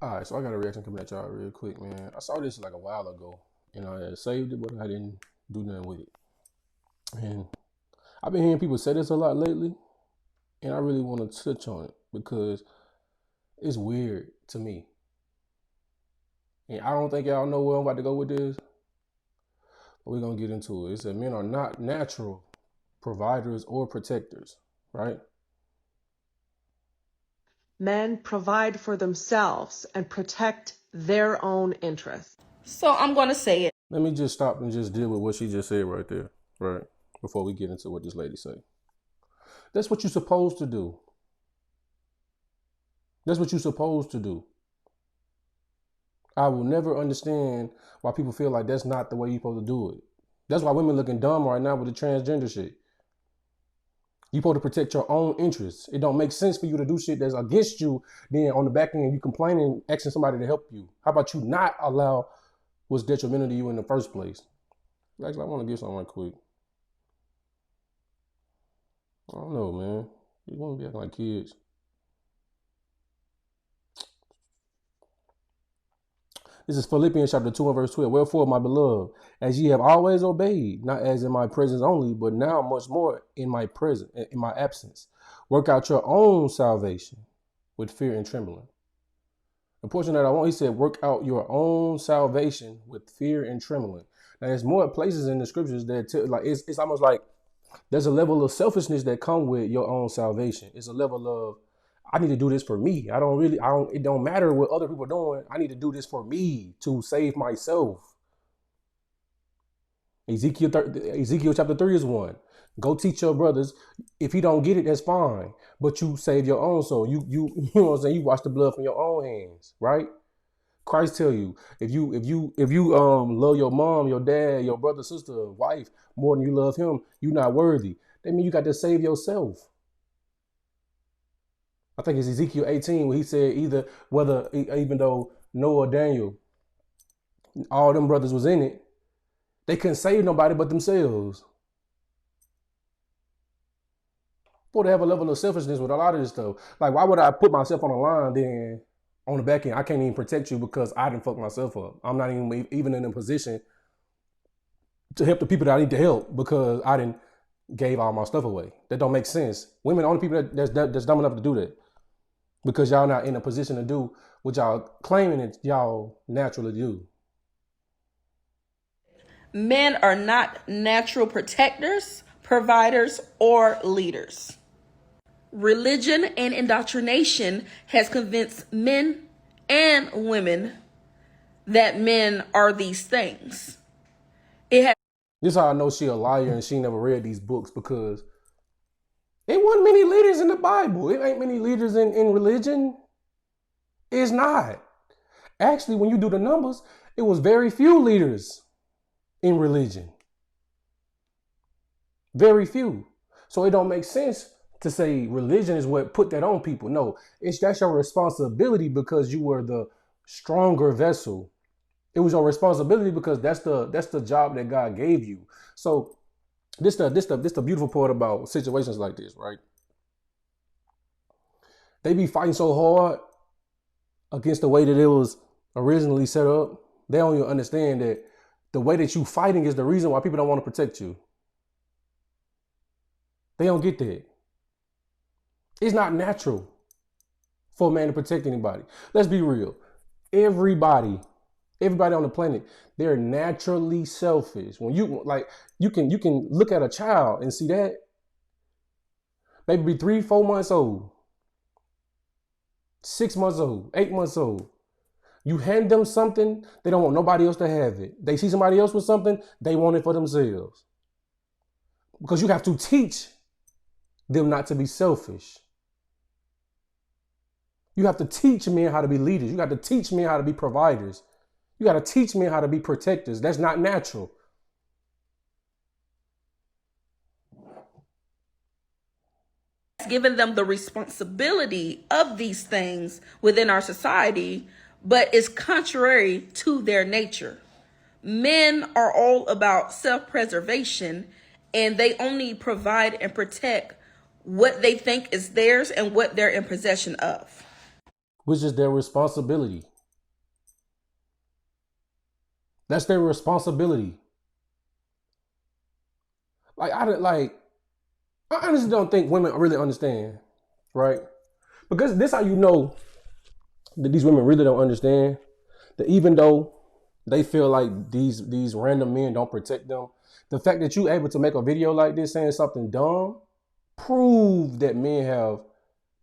All right, so I got a reaction coming at y'all real quick, man. I saw this like a while ago, and I had saved it, but I didn't do nothing with it. And I've been hearing people say this a lot lately, and I really want to touch on it because it's weird to me. And I don't think y'all know where I'm about to go with this, but we're gonna get into it. It said men are not natural providers or protectors, right? Men provide for themselves and protect their own interests. So I'm going to say it. Let me just stop and just deal with what she just said right there, right? Before we get into what this lady say. That's what you're supposed to do. That's what you're supposed to do. I will never understand why people feel like that's not the way you're supposed to do it. That's why women looking dumb right now with the transgender shit. You're supposed to protect your own interests. It don't make sense for you to do shit that's against you. Then on the back end, you complaining, asking somebody to help you. How about you not allow what's detrimental to you in the first place? Actually, I want to get something right quick. I don't know, man. You want to be acting like kids. This is Philippians chapter 2 and verse 12. Wherefore, my beloved, as ye have always obeyed, not as in my presence only, but now much more in my presence, in my absence, work out your own salvation with fear and trembling. The portion that I want, he said, work out your own salvation with fear and trembling. Now, there's more places in the scriptures that like it's almost like there's a level of selfishness that come with your own salvation. It's a level of I need to do this for me. It don't matter what other people are doing. I need to do this for me to save myself. Ezekiel chapter 3 is one. Go teach your brothers. If you don't get it, that's fine. But you save your own soul. You know what I'm saying? You wash the blood from your own hands, right? Christ tell you, if you love your mom, your dad, your brother, sister, wife more than you love him, you're not worthy. That means you got to save yourself. I think it's Ezekiel 18 where he said even though Noah, Daniel, all them brothers was in it, they couldn't save nobody but themselves. Boy, they have a level of selfishness with a lot of this stuff. Like, why would I put myself on the line then on the back end? I can't even protect you because I didn't fuck myself up. I'm not even in a position to help the people that I need to help because I didn't gave all my stuff away. That don't make sense. Women are the only people that's dumb enough to do that. Because y'all not in a position to do what y'all claiming that y'all naturally do. Men are not natural protectors, providers, or leaders. Religion and indoctrination has convinced men and women that men are these things. This is how I know she a liar and she never read these books, because it wasn't many leaders in the Bible. It ain't many leaders in religion. It's not. Actually, when you do the numbers, it was very few leaders in religion. Very few. So it don't make sense to say religion is what put that on people. No, that's your responsibility because you were the stronger vessel. It was your responsibility because that's the job that God gave you. So this the beautiful part about situations like this, right? They be fighting so hard against the way that it was originally set up. They don't even understand that the way that you fighting is the reason why people don't want to protect you. They don't get that. It's not natural for a man to protect anybody. Let's be real. Everybody on the planet, they're naturally selfish. When you can look at a child and see that. Maybe be 3-4 months old, 6 months old, 8 months old. You hand them something, they don't want nobody else to have it. They see somebody else with something, they want it for themselves. Because you have to teach them not to be selfish. You have to teach men how to be leaders. You got to teach men how to be providers. You got to teach men how to be protectors. That's not natural. Given them the responsibility of these things within our society, but is contrary to their nature. Men are all about self-preservation, and they only provide and protect what they think is theirs and what they're in possession of. which is their responsibility. That's their responsibility. I honestly don't think women really understand, right? Because this how you know that these women really don't understand that even though they feel like these random men don't protect them, the fact that you able to make a video like this saying something dumb prove that men have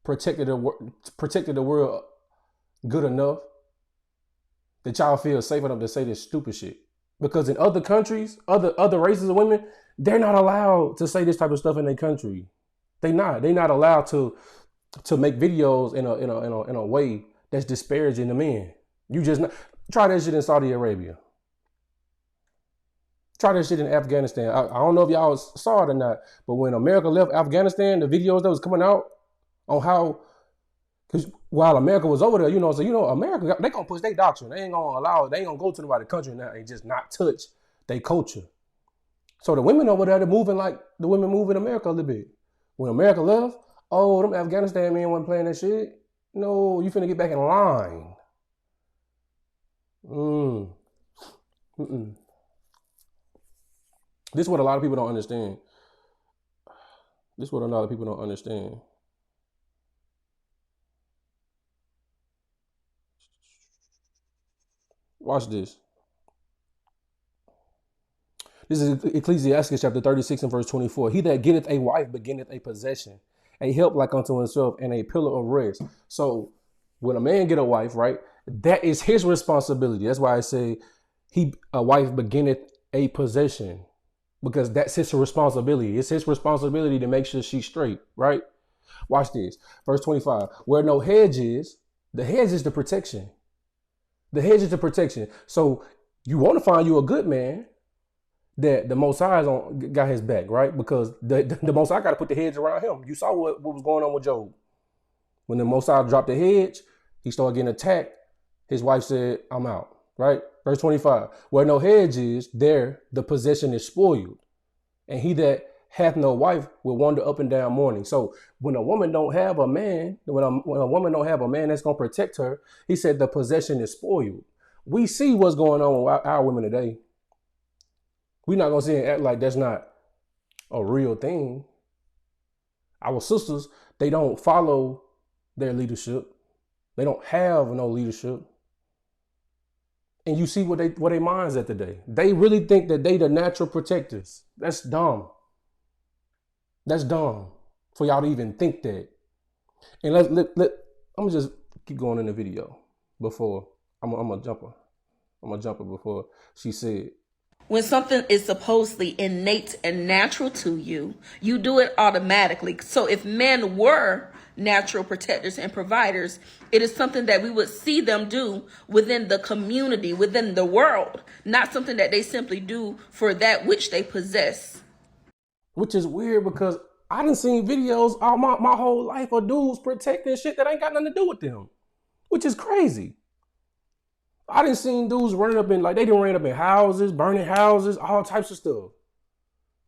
protected the world good enough that y'all feel safe enough to say this stupid shit. Because in other countries, other races of women, they're not allowed to say this type of stuff in their country. They're not allowed to make videos in a way that's disparaging to men. You just try that shit in Saudi Arabia. Try that shit in Afghanistan. I don't know if y'all saw it or not, but when America left Afghanistan, the videos that was coming out on how, because while America was over there, America, they gonna push their doctrine. They ain't gonna go to nobody's country now and just not touch their culture. So the women over there, they're moving like the women move in America a little bit. When America left, oh, them Afghanistan men wasn't playing that shit. No, you finna get back in line. This is what a lot of people don't understand. Watch this. This is Ecclesiastes chapter 36 and verse 24. He that getteth a wife beginneth a possession, a help like unto himself, and a pillar of rest. So when a man get a wife, right, that is his responsibility. That's why I say a wife beginneth a possession, because that's his responsibility. It's his responsibility to make sure she's straight, right? Watch this. Verse 25. Where no hedge is, the hedge is the protection. The hedge is the protection. So you want to find you a good man that the Most High got his back, right? Because the Most High got to put the hedge around him. You saw what was going on with Job. When the Most High dropped the hedge, he started getting attacked. His wife said, I'm out, right? Verse 25, where no hedge is, there the possession is spoiled. And he that hath no wife will wander up and down mourning. So when a woman don't have a man, when a woman don't have a man that's going to protect her, he said the possession is spoiled. We see what's going on with our women today. We're not going to sit and act like that's not a real thing. Our sisters, they don't follow their leadership. They don't have no leadership. And you see what their minds at today. They really think that they the natural protectors. That's dumb. That's dumb for y'all to even think that. And let I'm gonna just keep going in the video before I'm a jumper. I'm a jumper before she said. When something is supposedly innate and natural to you, you do it automatically. So if men were natural protectors and providers, it is something that we would see them do within the community, within the world, not something that they simply do for that which they possess. Which is weird because I done seen videos all my whole life of dudes protecting shit that ain't got nothing to do with them, which is crazy. I done seen dudes running up they done ran up in houses, burning houses, all types of stuff.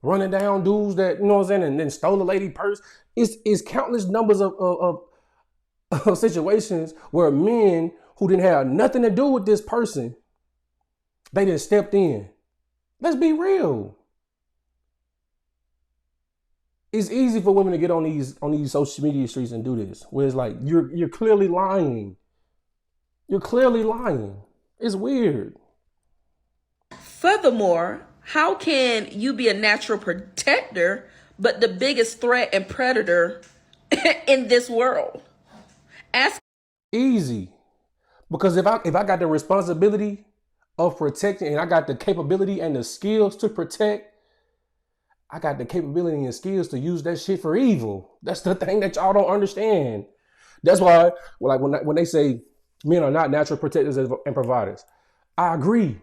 Running down dudes that, you know what I'm saying, and then stole a lady purse. It's countless numbers of situations where men who didn't have nothing to do with this person, they just stepped in. Let's be real. It's easy for women to get on these social media streets and do this, where it's like you're clearly lying. You're clearly lying. It's weird. Furthermore, how can you be a natural protector, but the biggest threat and predator in this world? Easy. Because if I got the responsibility of protecting and I got the capability and the skills to protect, I got the capability and skills to use that shit for evil. That's the thing that y'all don't understand. That's why, like when they say men are not natural protectors and providers, I agree.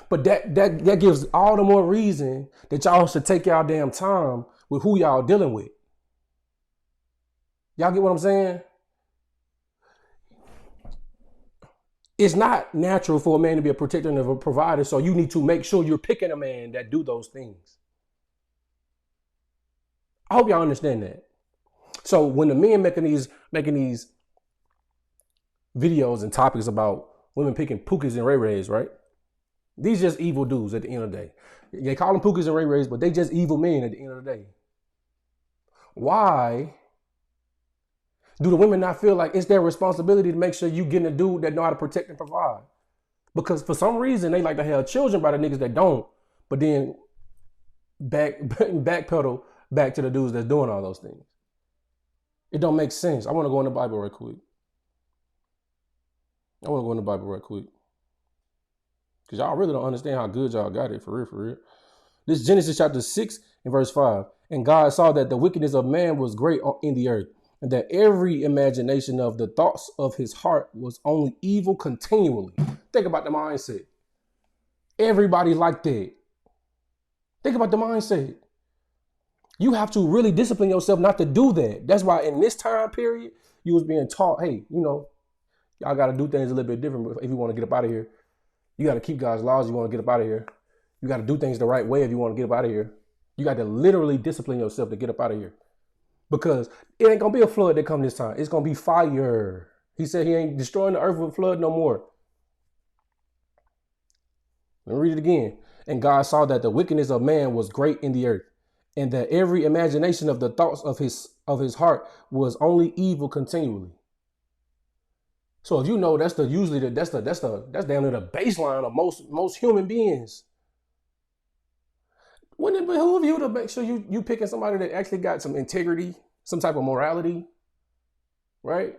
But that gives all the more reason that y'all should take y'all damn time with who y'all dealing with. Y'all get what I'm saying? It's not natural for a man to be a protector and a provider, so you need to make sure you're picking a man that do those things. I hope y'all understand that. So when the men making these videos and topics about women picking Pookies and Ray Rays, right? These just evil dudes at the end of the day. They call them Pookies and Ray Rays, but they just evil men at the end of the day. Why do the women not feel like it's their responsibility to make sure you getting a dude that know how to protect and provide? Because for some reason they like to have children by the niggas that don't, but then backpedal back to the dudes that's doing all those things. It don't make sense. I want to go in the Bible right quick. Because y'all really don't understand how good y'all got it, for real, for real. This Genesis chapter 6 and verse 5. And God saw that the wickedness of man was great in the earth, and that every imagination of the thoughts of his heart was only evil continually. Think about the mindset. Everybody like that. Think about the mindset. You have to really discipline yourself not to do that. That's why in this time period, you was being taught, hey, y'all got to do things a little bit different if you want to get up out of here. You got to keep God's laws if you want to get up out of here. You got to do things the right way if you want to get up out of here. You got to literally discipline yourself to get up out of here. Because it ain't going to be a flood that come this time. It's going to be fire. He said he ain't destroying the earth with flood no more. Let me read it again. And God saw that the wickedness of man was great in the earth, and that every imagination of the thoughts of his heart was only evil continually. So if you know that's damn near the baseline of most human beings. Wouldn't it behoove you to make sure you picking somebody that actually got some integrity, some type of morality, right?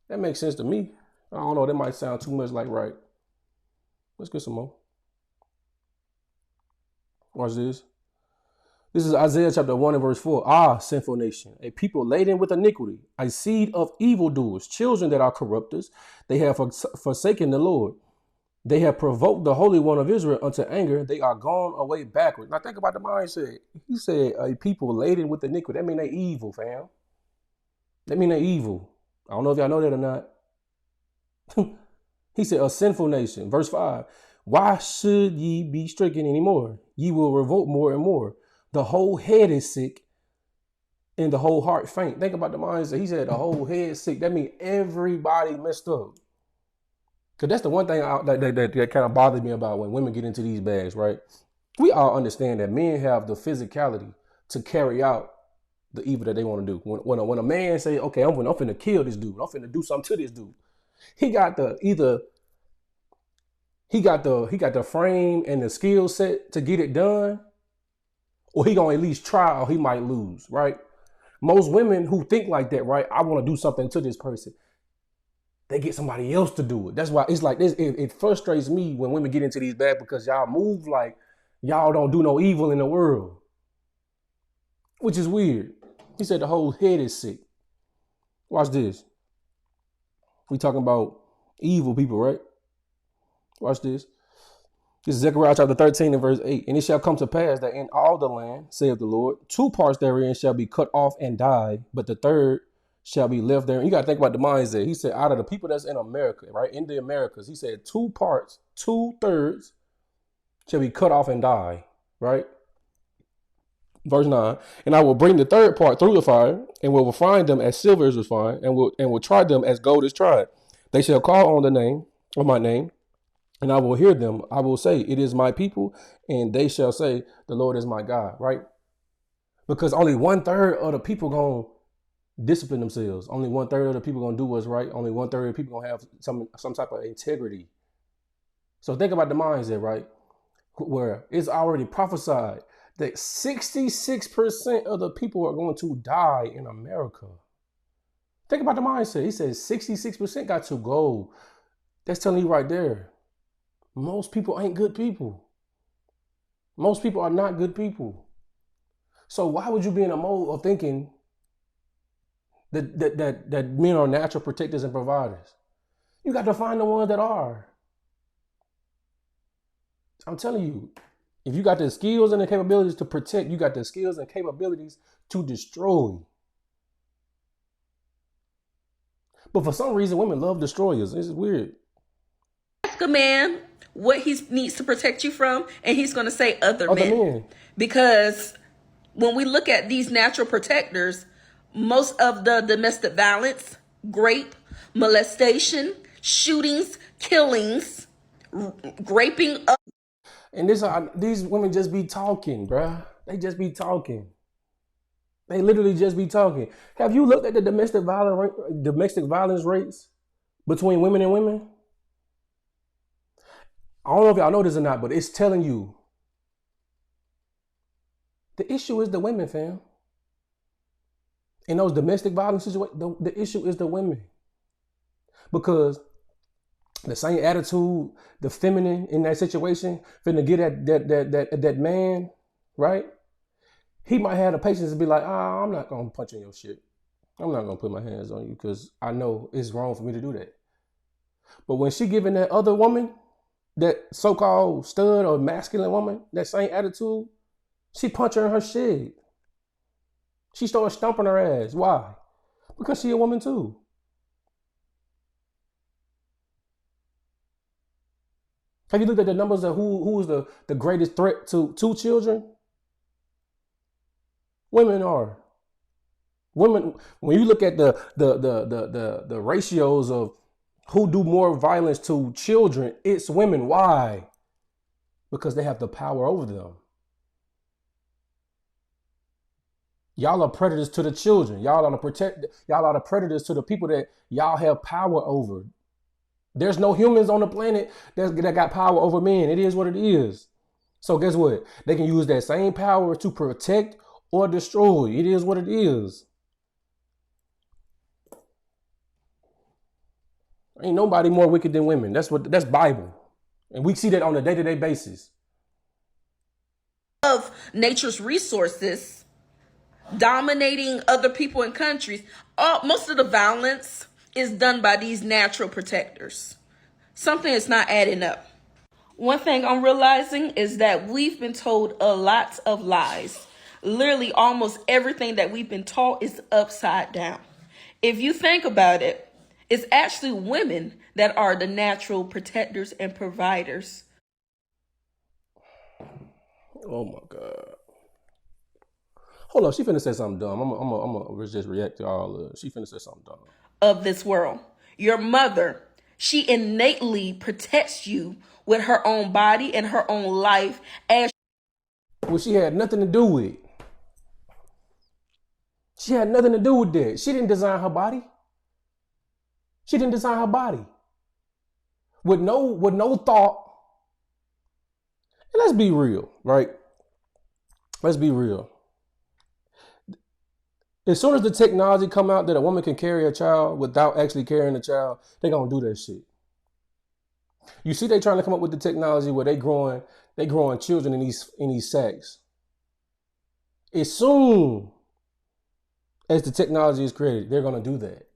That makes sense to me. I don't know, that might sound too much like right. Let's get some more. Watch this. This is Isaiah chapter 1 and verse 4. Ah, sinful nation, a people laden with iniquity, a seed of evildoers, children that are corrupters. They have forsaken the Lord. They have provoked the Holy One of Israel unto anger. They are gone away backward. Now think about the mindset. He said a people laden with iniquity. That mean they evil, fam. That mean they evil. I don't know if y'all know that or not. He said a sinful nation. Verse 5. Why should ye be stricken anymore? Ye will revolt more and more. The whole head is sick and the whole heart faint. Think about the mindset. He said the whole head is sick. That means everybody messed up. Because that's the one thing that kind of bothers me about when women get into these bags, right? We all understand that men have the physicality to carry out the evil that they want to do. When a man say, okay, I'm finna kill this dude. I'm finna do something to this dude. He got the frame and the skill set to get it done, or he gonna at least try, or he might lose, right? Most women who think like that, right? I want to do something to this person. They get somebody else to do it. That's why it's like this. It frustrates me when women get into these bags because y'all move like y'all don't do no evil in the world, which is weird. He said the whole head is sick. Watch this. We talking about evil people, right? Watch this. This is Zechariah chapter 13 and verse 8. And it shall come to pass that in all the land, saith the Lord, 2 parts therein shall be cut off and die, but the third shall be left there. You got to think about the mindset. He said out of the people that's in America, right, in the Americas, he said 2/3 shall be cut off and die, right? Verse 9, and I will bring the third part through the fire, and will refine them as silver is refined, and will try them as gold is tried. They shall call on the name of my name, and I will hear them. I will say, it is my people, and they shall say, the Lord is my God, right? Because only 1/3 of the people going to discipline themselves. Only 1/3 of the people going to do what's right. Only 1/3 of the people going to have some type of integrity. So think about the mindset, right? Where it's already prophesied that 66% of the people are going to die in America. Think about the mindset. He says 66% got to go. That's telling you right there. Most people ain't good people. Most people are not good people. So why would you be in a mode of thinking that men are natural protectors and providers? You got to find the ones that are. I'm telling you, if you got the skills and the capabilities to protect, you got the skills and capabilities to destroy. But for some reason, women love destroyers. It's weird. Ask a man what he needs to protect you from, and he's going to say other men. Because when we look at these natural protectors, most of the domestic violence, rape, molestation, shootings, killings, raping of. And these women just be talking, bruh. They just be talking. They literally just be talking. Have you looked at the domestic violence rates between women and women? I don't know if y'all know this or not, but it's telling you the issue is the women, fam. In those domestic violence situations, the issue is the women. Because the same attitude, the feminine in that situation, finna get at that man, right? He might have the patience to be like, I'm not gonna punch in your shit. I'm not gonna put my hands on you because I know it's wrong for me to do that. But when she giving that other woman, that so-called stud or masculine woman, that same attitude, she punch her in her shit. She started stomping her ass. Why? Because she a woman too. Have you looked at the numbers of who is the greatest threat to children? Women are. Women, when you look at the ratios of who do more violence to children, it's women. Why? Because they have the power over them. Y'all are predators to the children. Y'all are the predators to the people that y'all have power over. There's no humans on the planet that got power over men. It is what it is. So guess what? They can use that same power to protect or destroy. It is what it is. Ain't nobody more wicked than women. That's Bible. And we see that on a day-to-day basis. Of nature's resources, dominating other people and countries. Most of the violence is done by these natural protectors. Something is not adding up. One thing I'm realizing is that we've been told a lot of lies. Literally almost everything that we've been taught is upside down. If you think about it, it's actually women that are the natural protectors and providers. Oh my God. Hold on, she finna say something dumb. I'm gonna just react to all of it. She finna say something dumb. Of this world. Your mother, she innately protects you with her own body and her own life as Well, she had nothing to do with. She had nothing to do with that. She didn't design her body. She didn't design her body. With no thought. And let's be real, right? Let's be real. As soon as the technology come out that a woman can carry a child without actually carrying a child, they gonna do that shit. You see, they trying to come up with the technology where they growing children in these sacks. As soon as the technology is created, they're gonna do that.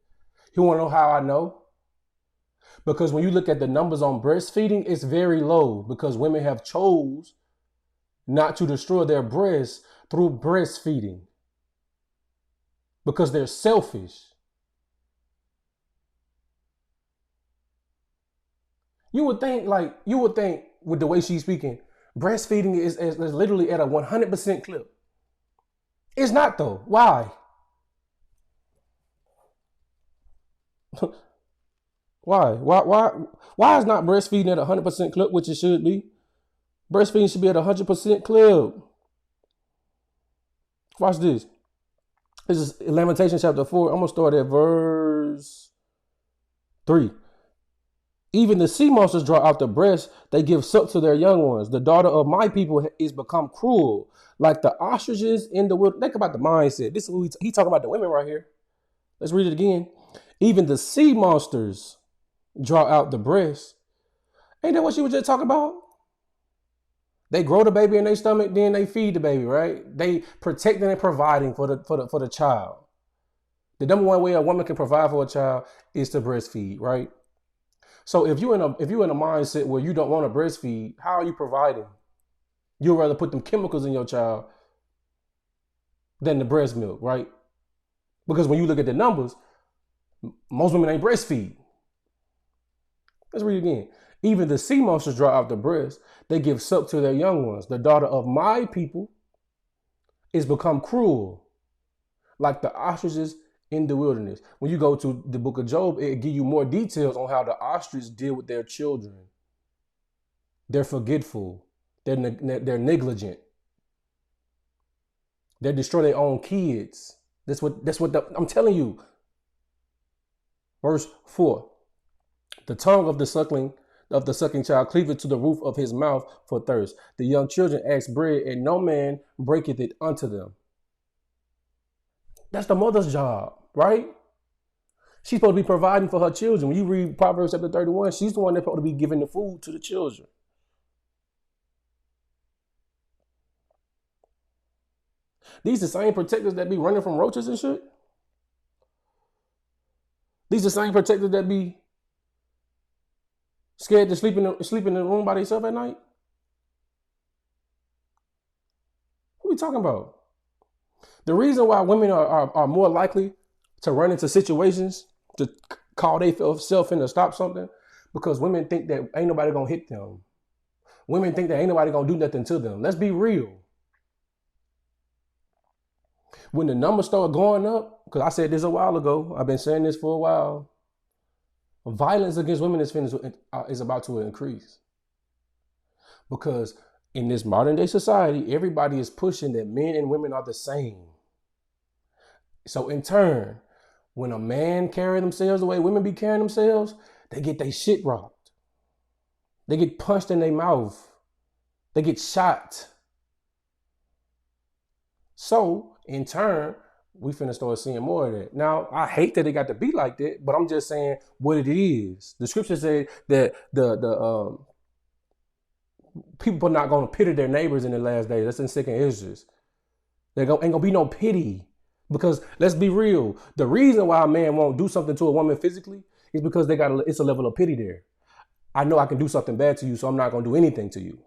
You wanna know how I know? Because when you look at the numbers on breastfeeding, it's very low because women have chose not to destroy their breasts through breastfeeding. Because they're selfish. You would think with the way she's speaking, breastfeeding is literally at a 100% clip. It's not though. Why? Why is not breastfeeding at a 100% clip, which it should be? Breastfeeding should be at a 100% clip. Watch this. This is Lamentations chapter 4. I'm going to start at verse 3. Even the sea monsters draw out the breast. They give suck to their young ones. The daughter of my people is become cruel, like the ostriches in the wilderness. Think about the mindset. This is who he talking about the women right here. Let's read it again. Even the sea monsters draw out the breast. Ain't that what she was just talking about? They grow the baby in their stomach, then they feed the baby, right? They protecting and providing for the child. The number one way a woman can provide for a child is to breastfeed, right? So if you're in a mindset where you don't want to breastfeed, how are you providing? You'd rather put them chemicals in your child than the breast milk, right? Because when you look at the numbers, most women ain't breastfeed. Let's read it again. Even the sea monsters draw out the breast. They give suck to their young ones. The daughter of my people is become cruel, like the ostriches in the wilderness. When you go to the book of Job, it give you more details on how the ostrich deal with their children. They're forgetful. They're negligent. They destroy their own kids. I'm telling you. Verse 4. The tongue of the sucking child cleaveth to the roof of his mouth for thirst. The young children ask bread, and no man breaketh it unto them. That's the mother's job, right? She's supposed to be providing for her children. When you read Proverbs chapter 31, she's the one that's supposed to be giving the food to the children. These the same protectors that be running from roaches and shit. These the same protectors that be scared to sleep in the room by themselves at night. What are we talking about? The reason why women are more likely to run into situations to call themselves in to stop something, because women think that ain't nobody gonna hit them. Women think that ain't nobody gonna do nothing to them. Let's be real. When the numbers start going up, because I said this a while ago, I've been saying this for a while, violence against women is about to increase. Because in this modern day society, everybody is pushing that men and women are the same. So in turn, when a man carry themselves the way women be carrying themselves, they get their shit robbed. They get punched in their mouth. They get shot. So in turn, we finna start seeing more of that. Now, I hate that it got to be like that, but I'm just saying what it is. The scripture said that the people are not gonna pity their neighbors in the last days. That's in 2 Esdras. There ain't gonna be no pity. Because let's be real, the reason why a man won't do something to a woman physically is because it's a level of pity there. I know I can do something bad to you, so I'm not gonna do anything to you.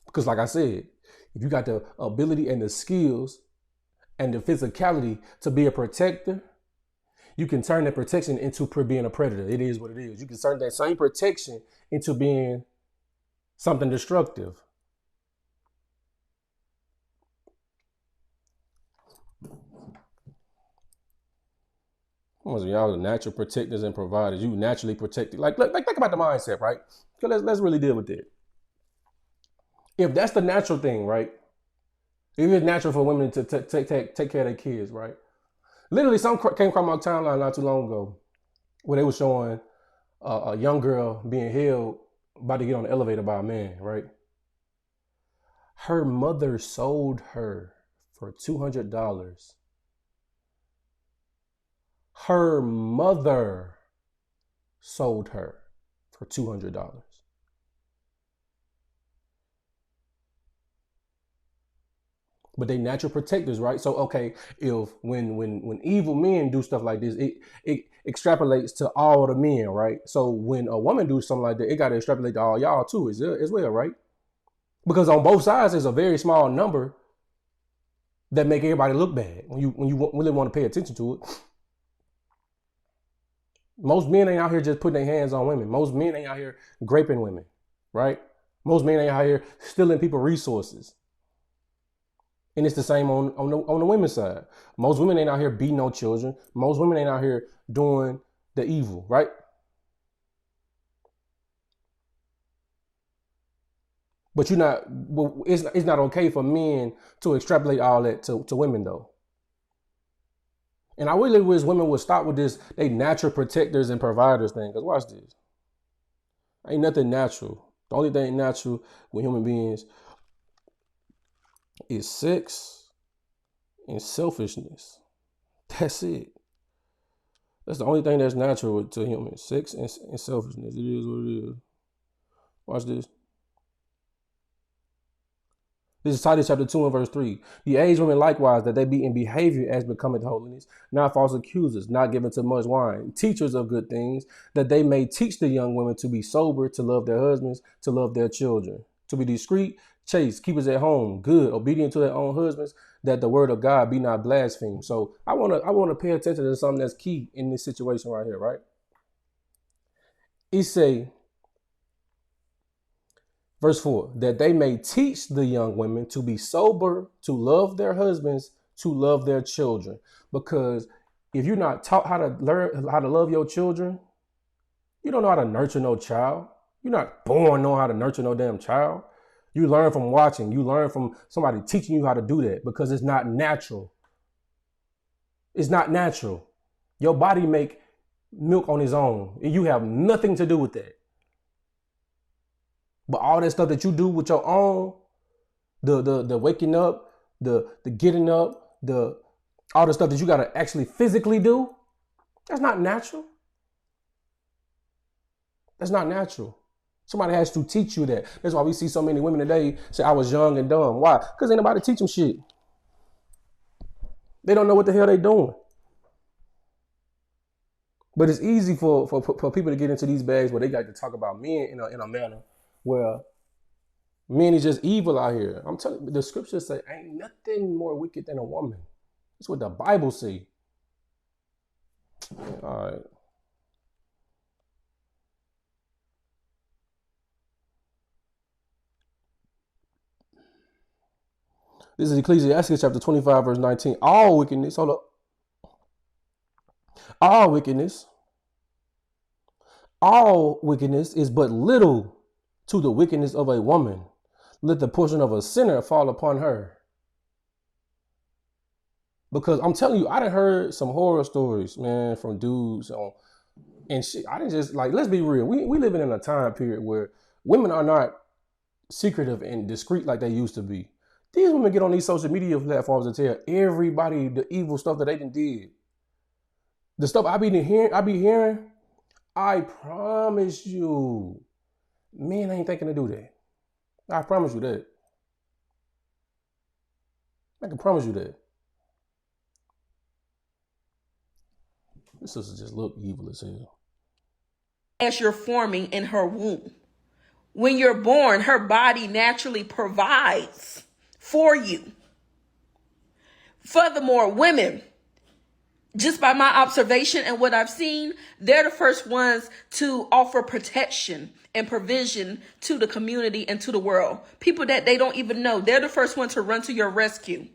Because like I said, if you got the ability and the skills and the physicality to be a protector, you can turn that protection into being a predator. It is what it is. You can turn that same protection into being something destructive. Y'all are natural protectors and providers. You naturally protect it. Like think about the mindset, right? So let's really deal with it. If that's the natural thing, right? If it's natural for women to take care of their kids, right? Literally, something came across my timeline not too long ago where they were showing a young girl being held about to get on the elevator by a man, right? Her mother sold her for $200. Her mother sold her for $200. But they natural protectors, right? So okay, if when evil men do stuff like this, it extrapolates to all the men, right? So when a woman do something like that, it got to extrapolate to all y'all too, as well, right? Because on both sides, there's a very small number that make everybody look bad when you really want to pay attention to it. Most men ain't out here just putting their hands on women. Most men ain't out here raping women, right? Most men ain't out here stealing people's resources. And it's the same on the women's side. Most women ain't out here beating no children. Most women ain't out here doing the evil, right? But it's not okay for men to extrapolate all that to women though. And I really wish women would stop with this, they natural protectors and providers thing. Because watch this. Ain't nothing natural. The only thing natural with human beings is sex and selfishness. That's it. That's the only thing that's natural to humans. Sex and selfishness. It is what it is. Watch this. This is Titus chapter 2 and verse 3. The aged women likewise, that they be in behavior as becometh holiness, not false accusers, not given to much wine, teachers of good things, that they may teach the young women to be sober, to love their husbands, to love their children, to be discreet, chaste, keepers at home, good, obedient to their own husbands, that the word of God be not blasphemed. So I wanna pay attention to something that's key in this situation right here, right? He say, verse 4, that they may teach the young women to be sober, to love their husbands, to love their children. Because if you're not taught how to learn how to love your children, you don't know how to nurture no child. You're not born knowing how to nurture no damn child. You learn from watching. You learn from somebody teaching you how to do that because it's not natural. It's not natural. Your body make milk on its own, and you have nothing to do with that. But all that stuff that you do with your own, the waking up, the getting up, all the stuff that you got to actually physically do, that's not natural. That's not natural. Somebody has to teach you that. That's why we see so many women today say, I was young and dumb. Why? Because ain't nobody teach them shit. They don't know what the hell they doing. But it's easy for people to get into these bags where they got to talk about men in a manner where men is just evil out here. I'm telling you, the scriptures say ain't nothing more wicked than a woman. That's what the Bible say. All right. This is Ecclesiastes chapter 25, verse 19. All wickedness, hold up. All wickedness is but little to the wickedness of a woman. Let the portion of a sinner fall upon her. Because I'm telling you, I done heard some horror stories, man, from dudes and shit. I didn't just, like, let's be real. We living in a time period where women are not secretive and discreet like they used to be. These women get on these social media platforms and tell everybody the evil stuff that they done did. The stuff I be hearing, I promise you, men ain't thinking to do that. I promise you that. I can promise you that. This sister just look evil as hell. As you're forming in her womb. When you're born, her body naturally provides for you. Furthermore, women, just by my observation and what I've seen, they're the first ones to offer protection and provision to the community and to the world. People that they don't even know, they're the first one to run to your rescue.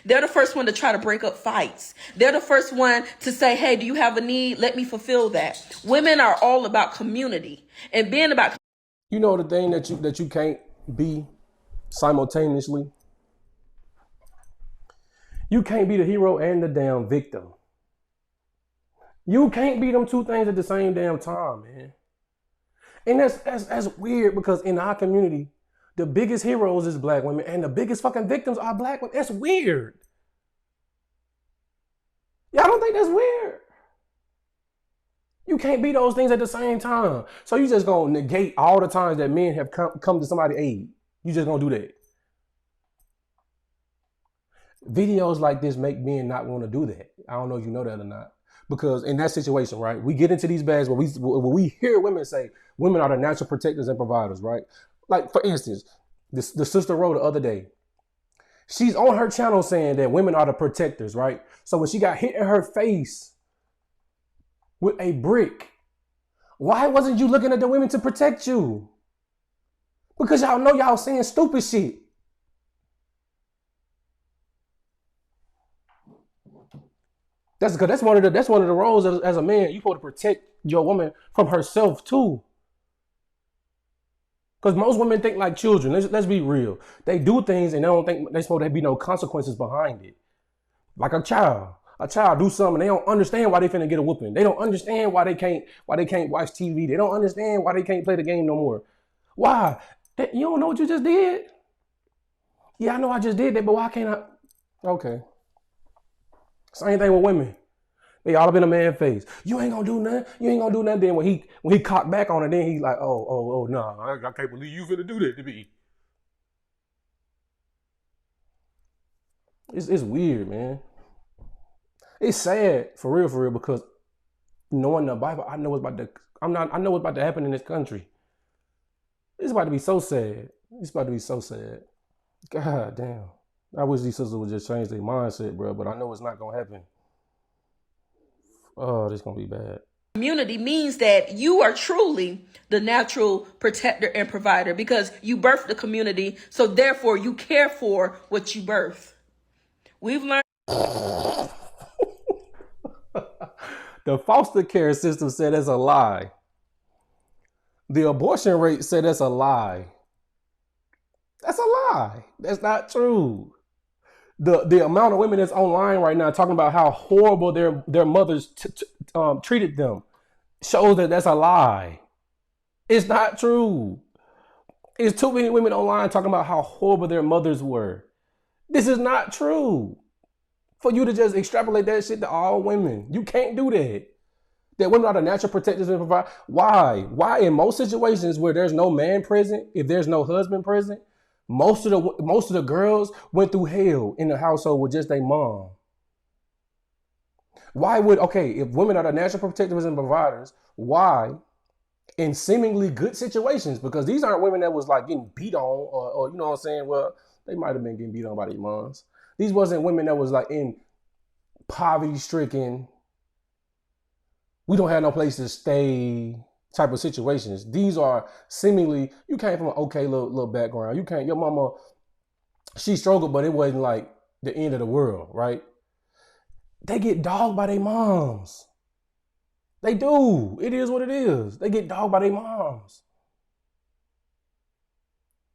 They're the first one to try to break up fights. They're the first one to say, hey, do you have a need? Let me fulfill that. Women are all about community and being about. You know the thing that you can't be simultaneously? You can't be the hero and the damn victim. You can't be them two things at the same damn time, man. And that's weird because in our community, the biggest heroes is black women and the biggest fucking victims are black women. That's weird. Y'all don't think that's weird? You can't be those things at the same time. So you just gonna negate all the times that men have come to somebody's aid. You just gonna do that. Videos like this make men not want to do that. I don't know if you know that or not. Because in that situation, right, we get into these bags where we hear women say women are the natural protectors and providers, right? Like, for instance, the sister wrote the other day. She's on her channel saying that women are the protectors, right? So when she got hit in her face with a brick, why wasn't you looking at the women to protect you? Because y'all know y'all saying stupid shit. That's one of the roles as a man. You're supposed to protect your woman from herself too. Because most women think like children. Let's be real. They do things and they don't think there's supposed to be no consequences behind it. Like a child. A child do something, they don't understand why they finna get a whooping. They don't understand why they can't watch TV. They don't understand why they can't play the game no more. Why? You don't know what you just did? Yeah, I know I just did that, but why can't I? Okay. Same thing with women. They all up in a man's face. You ain't gonna do nothing. You ain't gonna do nothing. Then when he cocked back on it, then he's like, oh, no, I can't believe you finna do that to me. It's weird, man. It's sad for real, because knowing the Bible, I know what's about to happen in this country. It's about to be so sad. It's about to be so sad. God damn. I wish these sisters would just change their mindset, bro, but I know it's not gonna happen. Oh, this is gonna be bad. Community means that you are truly the natural protector and provider because you birth the community, so therefore you care for what you birth. We've learned The foster care system said that's a lie. The abortion rate said that's a lie. That's a lie. That's not true. The amount of women that's online right now talking about how horrible their mothers treated them shows that that's a lie. It's not true. It's too many women online talking about how horrible their mothers were. This is not true. For you to just extrapolate that shit to all women, you can't do that. That women are the natural protectors and provide. Why? Why in most situations where there's no man present, if there's no husband present, most of the girls went through hell in the household with just their mom. Why would if women are the natural protectors and providers, why in seemingly good situations, because these aren't women that was like getting beat on or you know what I'm saying? Well, they might have been getting beat on by their moms. These wasn't women that was like in poverty stricken, we don't have no place to stay type of situations. These are seemingly, you came from an okay little background. Your mama, she struggled, but it wasn't like the end of the world, right? They get dogged by their moms. They do. It is what it is. They get dogged by their moms.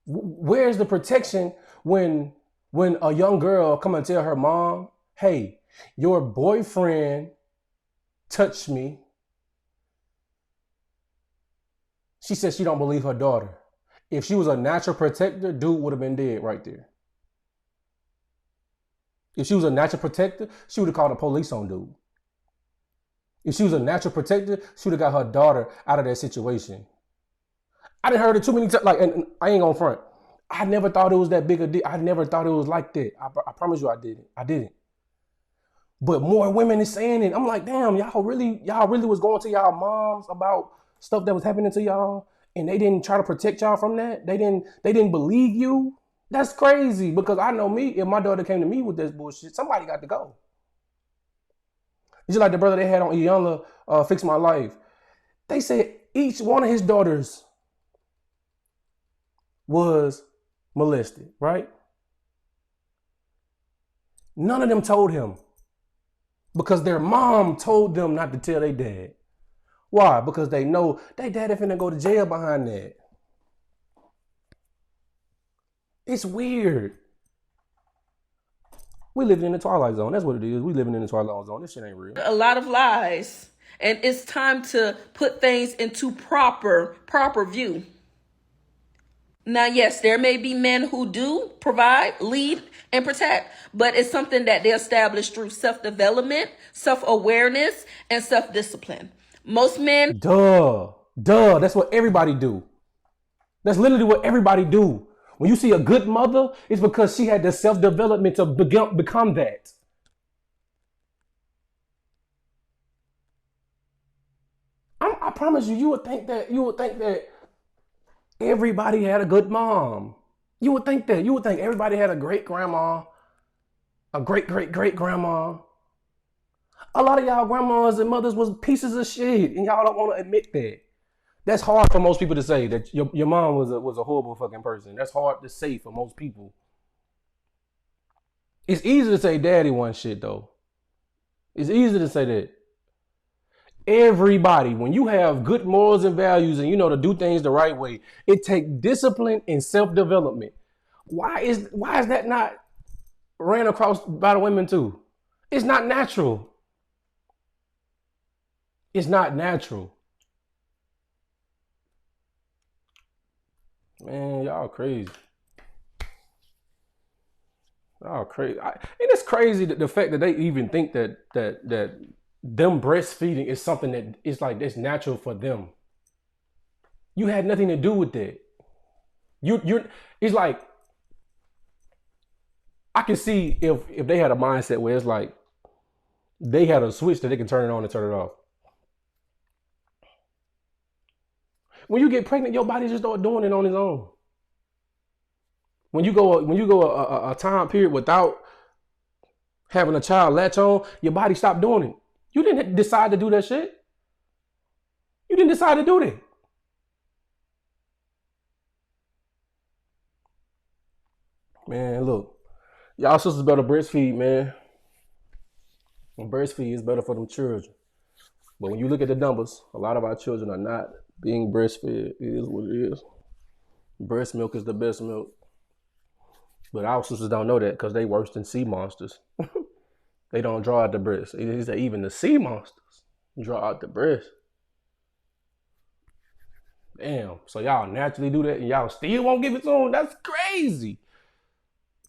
Where's the protection when a young girl come and tell her mom, hey, your boyfriend touched me? She says she don't believe her daughter. If she was a natural protector, dude would have been dead right there. If she was a natural protector, she would have called the police on dude. If she was a natural protector, she would have got her daughter out of that situation. I done heard it too many times. Like, and I ain't gonna front. I never thought it was that big a deal. I never thought it was like that. I promise you, I didn't. I didn't. But more women is saying it. I'm like, damn, y'all really was going to y'all moms about stuff that was happening to y'all, and they didn't try to protect y'all from that. They didn't believe you. That's crazy, because I know me. If my daughter came to me with this bullshit, somebody got to go. It's just like the brother they had on Iyanla, Fix My Life. They said each one of his daughters was molested, right? None of them told him because their mom told them not to tell their dad. Why? Because they know their daddy finna go to jail behind that. It's weird. We living in the Twilight Zone. That's what it is. We living in the Twilight Zone. This shit ain't real. A lot of lies. And it's time to put things into proper view. Now, yes, there may be men who do provide, lead, and protect, but it's something that they establish through self-development, self-awareness, and self-discipline. Most men... Duh. That's what everybody do. That's literally what everybody do. When you see a good mother, it's because she had the self-development to become that. I promise you, you would think that everybody had a good mom. You would think that. You would think everybody had a great grandma, a great grandma. A lot of y'all grandmas and mothers was pieces of shit, and y'all don't want to admit that. That's hard for most people to say, that your mom was a horrible fucking person. That's hard to say for most people. It's easy to say daddy one shit though. It's easy to say that. Everybody, when you have good morals and values and you know to do things the right way, it takes discipline and self-development. Why is that not ran across by the women too? It's not natural. It's not natural. Man, y'all crazy. Y'all crazy. And it's crazy that the fact that they even think that them breastfeeding is something that is like that's natural for them. You had nothing to do with that. You're it's like I can see if they had a mindset where it's like they had a switch that they can turn it on and turn it off. When you get pregnant, your body just start doing it on its own. When you go a time period without having a child latch on, your body stopped doing it. You didn't decide to do that shit. You didn't decide to do that. Man, look, y'all sisters better breastfeed, man. And breastfeed is better for them children. But when you look at the numbers, a lot of our children are not being breastfed. It is what it is. Breast milk is the best milk. But our sisters don't know that because they worse than sea monsters. They don't draw out the breast. Even the sea monsters draw out the breast. Damn. So y'all naturally do that and y'all still won't give it to them? That's crazy.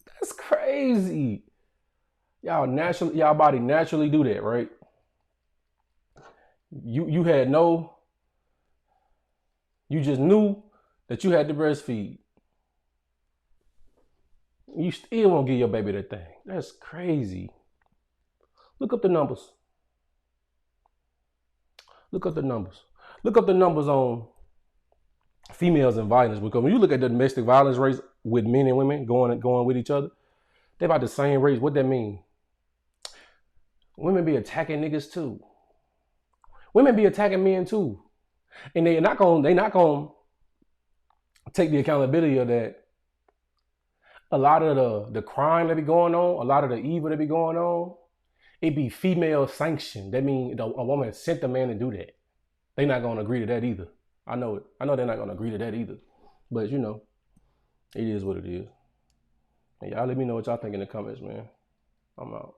That's crazy. Y'all body naturally do that, right? You just knew that you had to breastfeed. You still won't give your baby that thing. That's crazy. Look up the numbers. Look up the numbers on females and violence. Because when you look at the domestic violence rates with men and women going with each other, they're about the same rates. What that mean? Women be attacking niggas too. Women be attacking men too. And they not gonna take the accountability of that. A lot of the crime that be going on, a lot of the evil that be going on, it be female sanctioned. That means a woman sent the man to do that. They not gonna agree to that either. I know it. I know they're not gonna agree to that either. But you know, it is what it is. And y'all let me know what y'all think in the comments, man. I'm out.